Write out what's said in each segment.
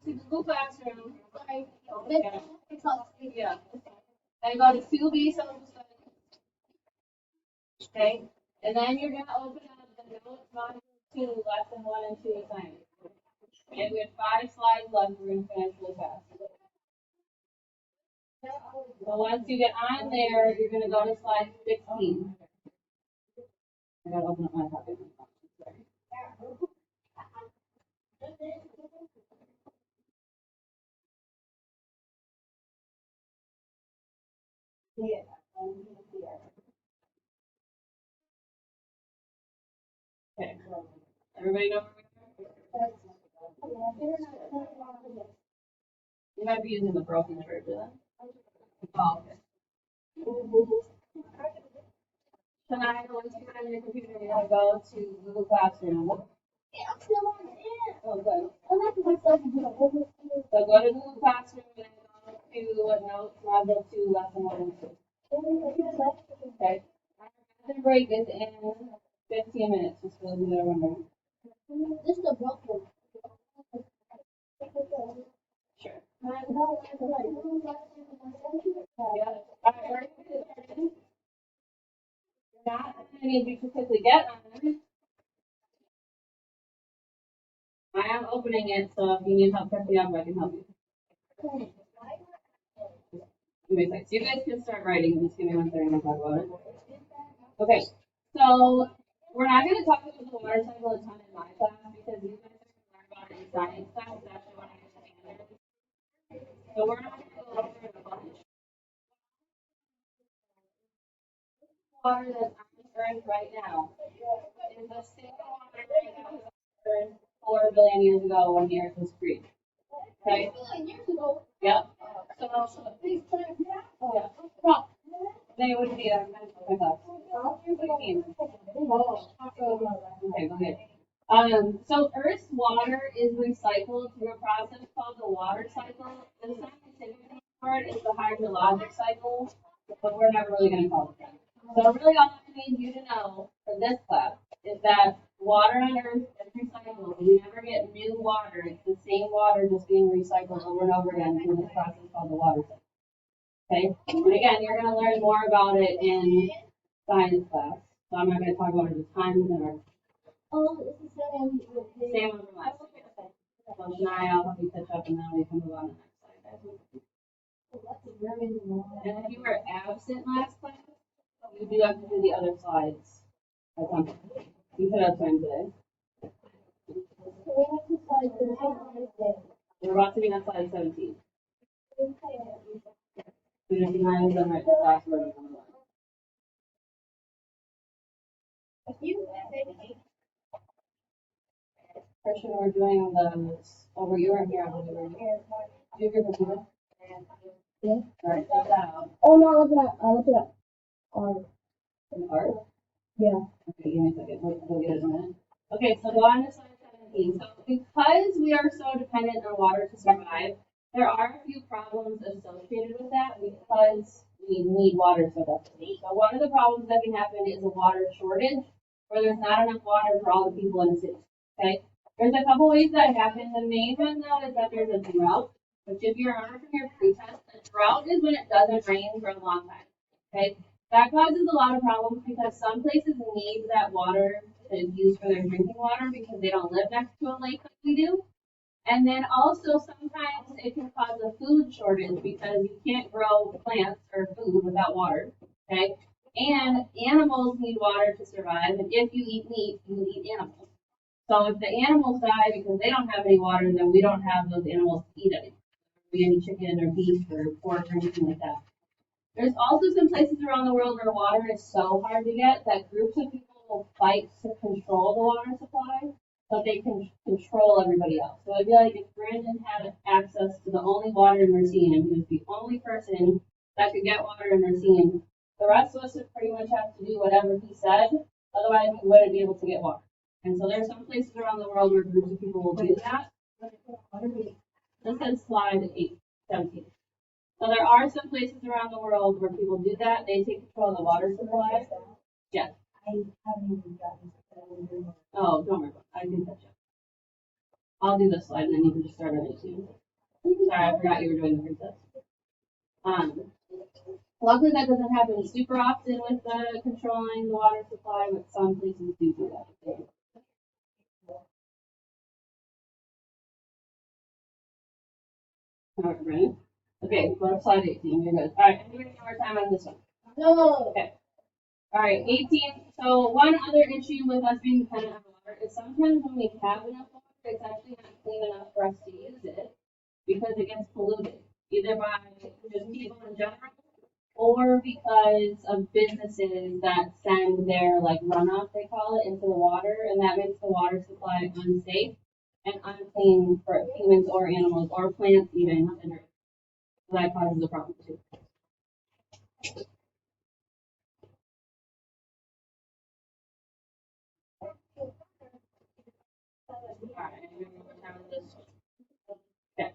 to Google Classroom. Okay. Yeah. And go to 2B social studies. Okay. And then you're gonna open up the notes module 2, lesson 1 and 2 assignment. Okay, we have 5 slides left. We're gonna finish really fast. So once you get on there, you're gonna go to slide 16. I gotta open up my copy. Sorry. Yeah. Okay. Everybody know where we are? You might be using the broken version. Oh, okay. Tonight, once you're on your computer, you're gonna go to Google Classroom. I'm still on it. Oh, good. So go to Google Classroom and go to Notes Module 2, Lesson 1 and 2. Okay. The break is in 15 minutes, just for those that are wondering. This is a broken. Sure. Yeah. Not I need you to quickly get on. I am opening it, so if you need help catching up, I can help you. Give me a sec. So you guys can start writing. Just give me 1 second to talk about it. Okay. So we're not going to talk about the water cycle a ton in my class because you guys are going to learn about it in science class. It's actually one of your standards. So we're not going to go over it a bunch. Water that's on Earth right now is the same water that was on Earth 4 billion years ago when the Earth was created. Okay? 4 billion years ago? Yep. So yeah. They would be a mental class. Okay, go ahead. So Earth's water is recycled through a process called the water cycle. The scientific name for it is the hydrologic cycle, but we're never really going to call it that. So really all I need you to know for this class is that water on Earth is recycled. We never get new water. It's the same water just being recycled over and over again through this process called the water cycle. Okay? And again, you're going to learn more about it in science class. So I'm not going to talk about it a ton or it's the same one from last week. So Shania, I'll help you catch up and then we can move on to the next slide. And if you were absent last class, you do have to do the other slides. You should have time today. We're about to be on slide 17. And if you have done right, the last word is on the line. Christian, we're doing the, oh, you weren't here, I believe you were here. Do you have your computer? Yeah. All right, take that out. Oh no, I looked it up. Art. In art? Yeah. Okay, give me a second. We'll get it in a minute. Okay, so go on to slide 17. So because we are so dependent on water to survive, there are a few problems associated with that because we need water so desperately. So one of the problems that can happen is a water shortage, where there's not enough water for all the people in the city. Okay? There's a couple ways that happen. The main one though is that there's a drought, which if you remember from your pre-test, a drought is when it doesn't rain for a long time. Okay? That causes a lot of problems because some places need that water to use for their drinking water because they don't live next to a lake like we do. And then also sometimes it can cause a food shortage because you can't grow plants or food without water. Okay? And animals need water to survive, and if you eat meat, you eat animals. So if the animals die because they don't have any water, then we don't have those animals to eat anymore. We any chicken or beef or pork or anything like that. There's also some places around the world where water is so hard to get that groups of people will fight to control the water supply, so they can control everybody else. So it'd be like if Brandon had access to the only water in Racine and he was the only person that could get water in Racine, the rest of us would pretty much have to do whatever he said, otherwise we wouldn't be able to get water. And so there's some places around the world where groups of people will do that. This is slide 17. So there are some places around the world where people do that. They take control of the water supply. Yeah. I haven't even gotten. Oh, don't worry about it. I can catch up. I'll do this slide and then you can just start on 18. Sorry, I forgot you were doing the princess. Luckily that doesn't happen super often with controlling the water supply, but some places do that. Alright, ready? Okay, go to slide 18. You're good. Alright, anybody need more time on this one? No. Okay. Alright, 18. So one other issue with us being dependent on water is sometimes when we have enough water, it's actually not clean enough for us to use it because it gets polluted, either by just people in general or because of businesses that send their like runoff, they call it, into the water, and that makes the water supply unsafe and unclean for humans or animals or plants even. And that causes a problem too. Okay.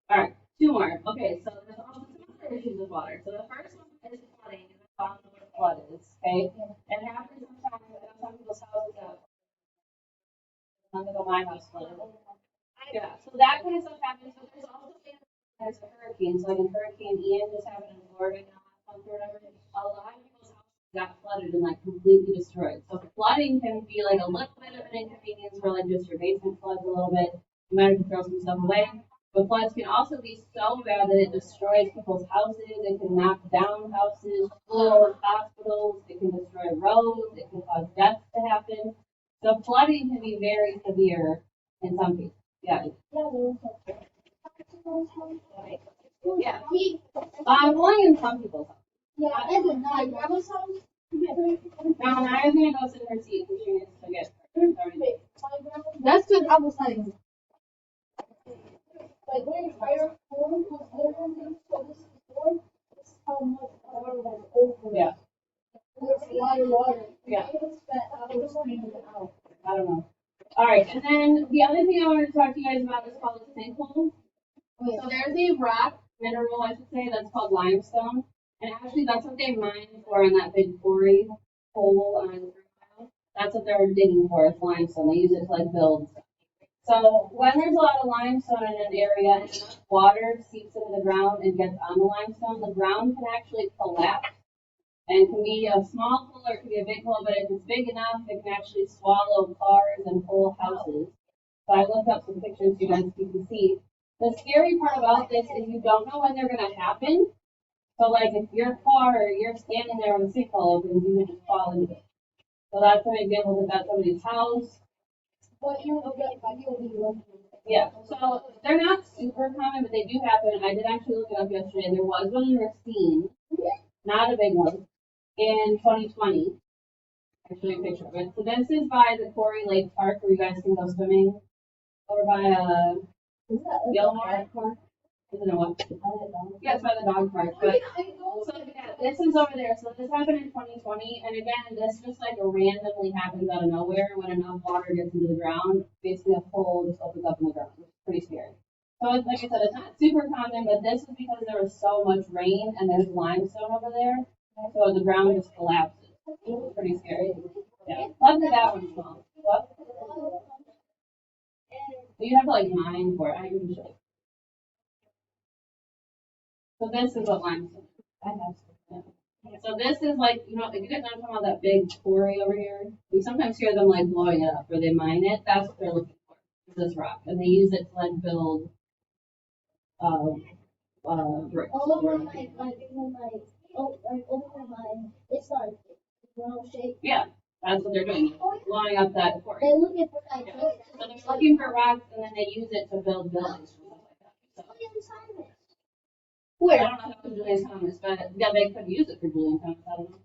All right, two more. Okay, so there's also some other issues with water. So the first one is flooding, and that's all what flood is. Okay, and it happens sometimes. I know some people's houses have. I'm gonna go my house flooded. Yeah, so that kind of stuff happens. But there's also there's a hurricane. So like in Hurricane Ian just happened in Florida last month or whatever. A lot of people's houses got flooded and like completely destroyed. So flooding can be like a little bit of an inconvenience for like just your basement floods a little bit. You might have to throw some stuff away. But floods can also be so bad that it destroys people's houses. It can knock down houses, schools, hospitals. It can destroy roads. It can cause deaths to happen. So flooding can be very severe in some cases. Yeah. Yeah. Only in some people's houses. Yeah, I did not. Grandma's house. Now, I'm gonna go sit in her seat because she needs to get. That's good. I was saying. Like when fire was literally so this before, this is how much water was over. Yeah. There's a lot of water. Yeah. I was finding it out. I don't know. All right, and then the other thing I wanted to talk to you guys about is called a sinkhole. So there's a rock mineral, I should say, that's called limestone, and actually that's what they mine for in that big quarry hole on Green Mile. That's what they're digging for. It's limestone. They use it to like build. So when there's a lot of limestone in an area and enough water seeps into the ground and gets on the limestone, the ground can actually collapse. And it can be a small hole or it can be a big hole, but if it's big enough, it can actually swallow cars and whole houses. So I looked up some pictures you guys can see. The scary part about this is you don't know when they're going to happen. So like if your car or you're standing there when the sinkhole opens, you would just fall into it. So that's an example that that's somebody's house. But you will get by you. Yeah, so they're not super common, but they do happen. I did actually look it up yesterday. There was one in Racine, not a big one, in 2020. Actually, a picture of it. So this is by the Quarry Lake Park where you guys can go swimming. Over by Gilmore Park. Isn't it what? Yeah, it's by the dog park. But so yeah, this is over there. So this happened in 2020, and again, this just like randomly happens out of nowhere when enough water gets into the ground. Basically, a hole just opens up in the ground. It's pretty scary. So it's, like I said, it's not super common, but this is because there was so much rain and there's limestone over there, so the ground just collapses. It's pretty scary. Yeah, luckily that one's small. What? You have to like mine for it. I can show you. So this is what limestone is. I have some. Yeah. So this is like, you know, if you guys know talking about that big quarry over here, we sometimes hear them like blowing it up where they mine it. That's what they're looking for. This rock, and they use it to like build bricks. All over my it's like round shape. Yeah, that's what they're doing. Blowing up that quarry. They're looking for like Yeah. So they're looking for rocks, and then they use it to build buildings and stuff like that. So. Where? I don't know if it was Julian Thomas, but yeah, they could use it for Julian Thomas. I don't know.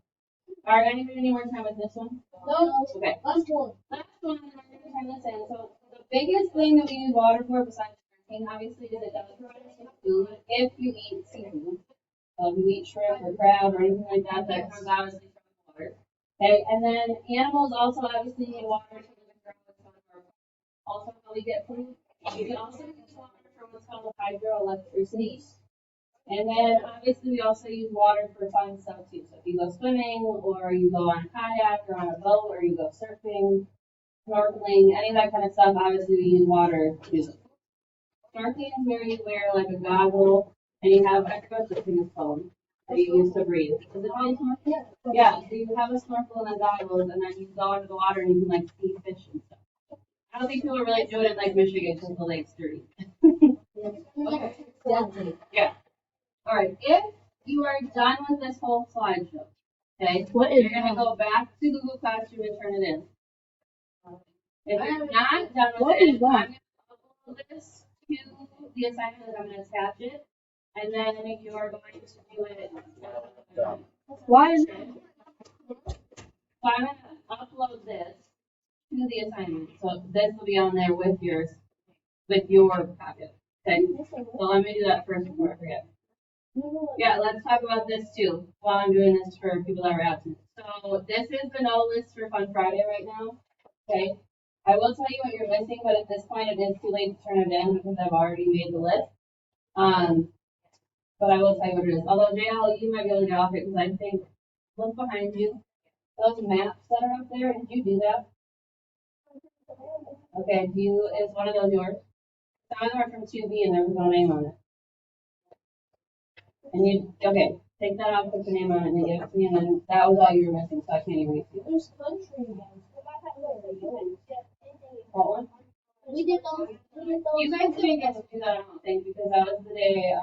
All right, anybody need more time with this one? No. Okay. Last one. Last one, and we're going to turn this in. So the biggest thing that we use water for, besides drinking, obviously, is it does provide us with food if you eat seafood. If you eat shrimp or crab or anything like that, that comes obviously from the water. Okay, and then animals also obviously need water to live and grow. Also, how we get food. You can also use water for what's called hydroelectricity. And then obviously we also use water for fun stuff too. So if you go swimming or you go on a kayak or on a boat or you go surfing, snorkeling, any of that kind of stuff, obviously we use water to do it. Snorkeling is where you wear like a goggle and you have extra in this phone that you use to breathe. Is it called snorkeling? Yeah, so you have a snorkel and a goggles and then you go into the water and you can like see fish and stuff. I don't think people really do it in like Michigan because the lake's dirty. Okay. Yeah. All right. If you are done with this whole slideshow, okay, you're gonna go back to Google Classroom and turn it in. If you're not done with it, I'm gonna upload this to the assignment that I'm gonna attach it, and then you are going to do it. Why is it? So I'm gonna upload this to the assignment. So this will be on there with your packet. Okay. So let me do that first before I forget. Yeah, let's talk about this too while I'm doing this for people that are absent. So this is the no list for Fun Friday right now. Okay. I will tell you what you're missing, but at this point it is too late to turn it in because I've already made the list. But I will tell you what it is. Although JL, you might be able to get off it because I think look behind you. Those maps that are up there, did you do that? Okay, is one of those yours? Some of them are from 2B and there was no name on it. And okay, take that off, put your name on it, and then give it to me, and then that was all you were missing, so I can't even read it. there's country names? What one? We did those. You guys didn't get to do that, I don't think, because that was the day,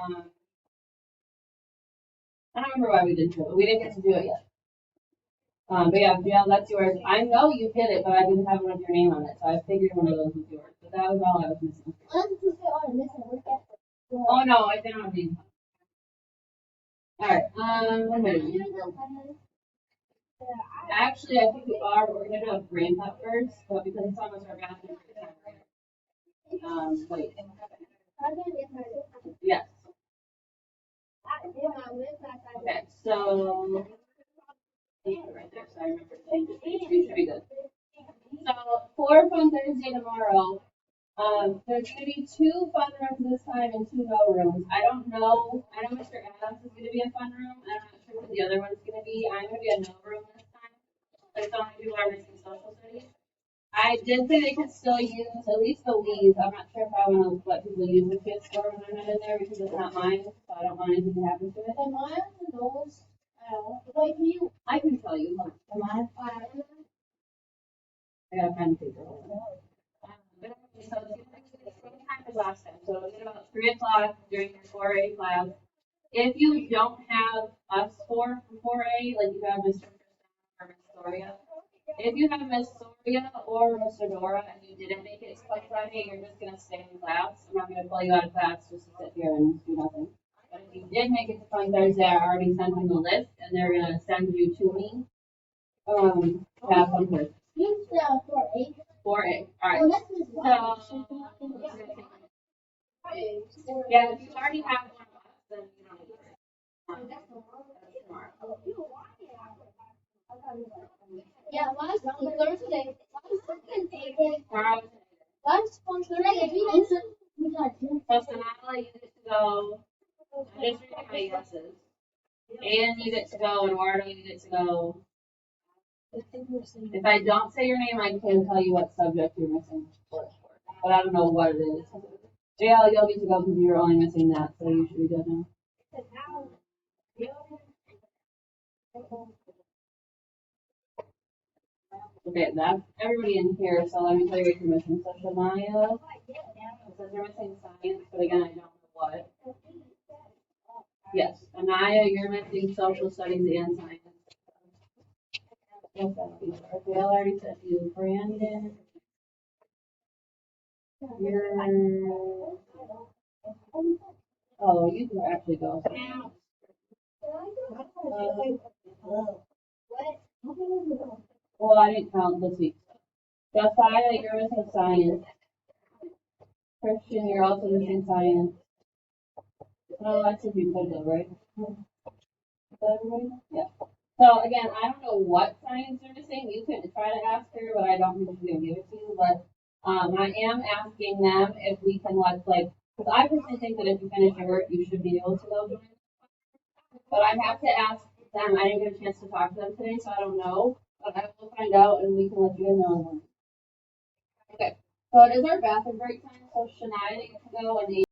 I don't remember why we didn't do it, but we didn't get to do it yet. But yeah, JL, that's yours. I know you did it, but I didn't have one with your name on it, so I figured one of those was yours. But that was all I was missing. Oh no, I didn't have these. Alright, actually, I think we're gonna do a brain pop first, but because it's almost our bathroom. Wait. Yes. Okay, so. Right there, so I remember saying it should be good. So, for Fun Thursday tomorrow, there's going to be 2 fun rooms this time and 2 no rooms. I don't know. I know Mr. Adams is going to be a fun room. I'm not sure what the other one's going to be. I'm going to be a no room this time. Like, so many people are missing social studies. I did say they could still use at least the leads. I'm not sure if I want to let people use the kids store when I'm not in there because it's not mine, so I don't want anything to happen to it. Am I on the nose? Wait, I can tell you. Am I? I gotta find the paper. So it's gonna be the same time as last time. So it's about 3 o'clock during your 4A class. If you don't have us for 4A, like you have Mr. or Miss Soria, if you have Miss Soria or Mr. Dora and you didn't make it to Fun Friday, you're just gonna stay in class. I'm not gonna pull you out of class just to sit here and do nothing. But if you did make it to Fun Thursday, I already sent them the list and they're gonna send you to me. Have fun with. Use 4A. 4A. Alright. So, yeah, if you already have one of us, then you don't need it. That's tomorrow. Yeah, last Thursday. Tomorrow. Last Thursday. So Sonala, you get to go. I just read my yeses. And you get to go, and Eduardo, you get to go. If I don't say your name, I can tell you what subject you're missing. But I don't know what it is. JL, you'll get to go because you're only missing that, so you should be good now. Okay, that's everybody in here, so let me tell you what you're missing. So Shania, it says you're missing science, but again, I don't know what. Yes, Anaya, you're missing social studies and science. Yes, I already said you. Brandon, you're. Oh, you can actually go. Well, I didn't count this week. Josiah, you're missing science. Christian, you're also missing science. Oh, that's if you could though, right? Is that everybody? Yeah. So again, I don't know what science you're missing. You can try to ask her, but I don't think she's gonna give it to you. But I am asking them if we can because I personally think that if you finish your work, you should be able to go join. But I have to ask them. I didn't get a chance to talk to them today, so I don't know. But I will find out, and we can let you know. Okay, so it is our bathroom break time, so Shania, you can go and